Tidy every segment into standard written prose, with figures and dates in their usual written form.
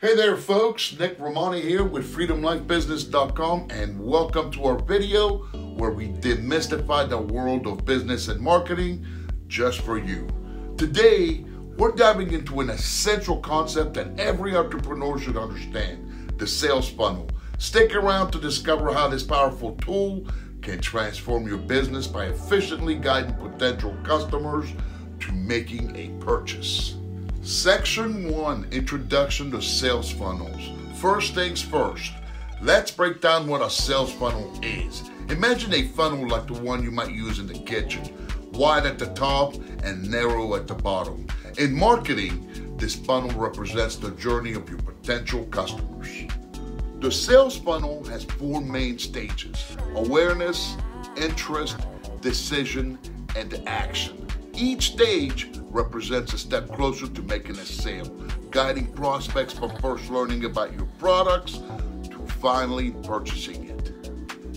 Hey there folks, Nick Rehmani here with freedomlifebusiness.com, and welcome to our video where we demystify the world of business and marketing just for you. Today, we're diving into an essential concept that every entrepreneur should understand, the sales funnel. Stick around to discover how this powerful tool can transform your business by efficiently guiding potential customers to making a purchase. Section 1, Introduction to Sales Funnels. First things first, let's break down what a sales funnel is. Imagine a funnel like the one you might use in the kitchen, wide at the top and narrow at the bottom. In marketing, this funnel represents the journey of your potential customers. The sales funnel has 4 main stages: awareness, interest, decision, and action. Each stage represents a step closer to making a sale, guiding prospects from first learning about your products to finally purchasing it.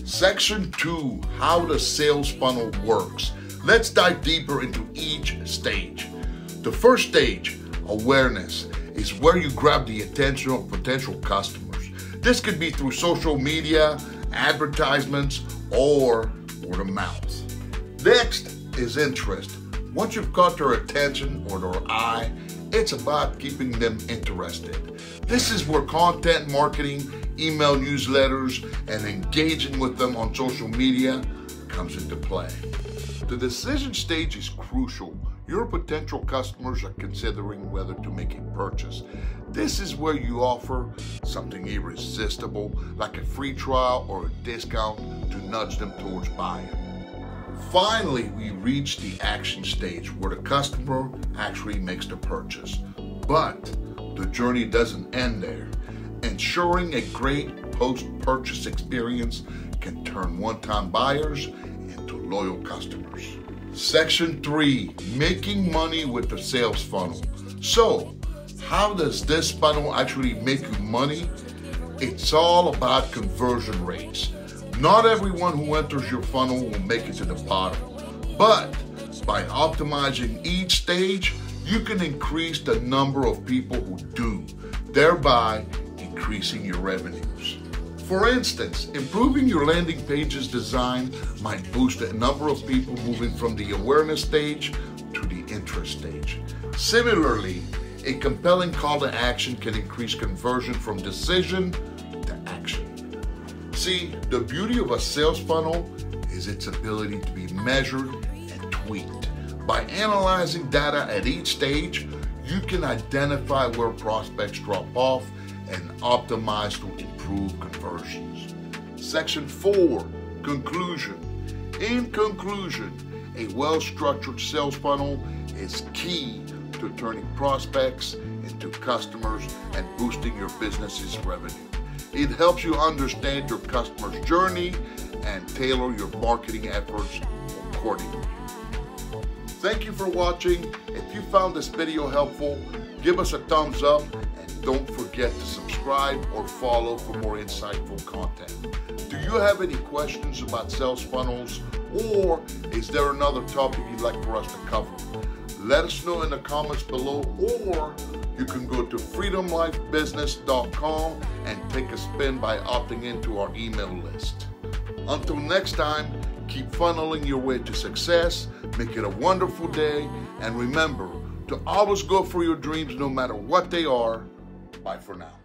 Section 2, how the sales funnel works. Let's dive deeper into each stage. The first stage, awareness, is where you grab the attention of potential customers. This could be through social media, advertisements, or word of mouth. Next is interest. Once you've caught their attention or their eye, it's about keeping them interested. This is where content marketing, email newsletters, and engaging with them on social media comes into play. The decision stage is crucial. Your potential customers are considering whether to make a purchase. This is where you offer something irresistible, like a free trial or a discount, to nudge them towards buying. Finally, we reach the action stage where the customer actually makes the purchase. But the journey doesn't end there. Ensuring a great post-purchase experience can turn one-time buyers into loyal customers. Section 3, making money with the sales funnel. So, how does this funnel actually make you money? It's all about conversion rates. Not everyone who enters your funnel will make it to the bottom, but by optimizing each stage, you can increase the number of people who do, thereby increasing your revenues. For instance, improving your landing page's design might boost the number of people moving from the awareness stage to the interest stage. Similarly, a compelling call to action can increase conversion from decision to action. See, the beauty of a sales funnel is its ability to be measured and tweaked. By analyzing data at each stage, you can identify where prospects drop off and optimize to improve conversions. Section 4, Conclusion. In conclusion, a well-structured sales funnel is key to turning prospects into customers and boosting your business's revenue. It helps you understand your customer's journey and tailor your marketing efforts accordingly. Thank you for watching. If you found this video helpful, give us a thumbs up and don't forget to subscribe or follow for more insightful content. Do you have any questions about sales funnels, or is there another topic you'd like for us to cover? Let us know in the comments below, or you can go to freedomlifebusiness.com and take a spin by opting into our email list. Until next time, keep funneling your way to success, make it a wonderful day, and remember to always go for your dreams no matter what they are. Bye for now.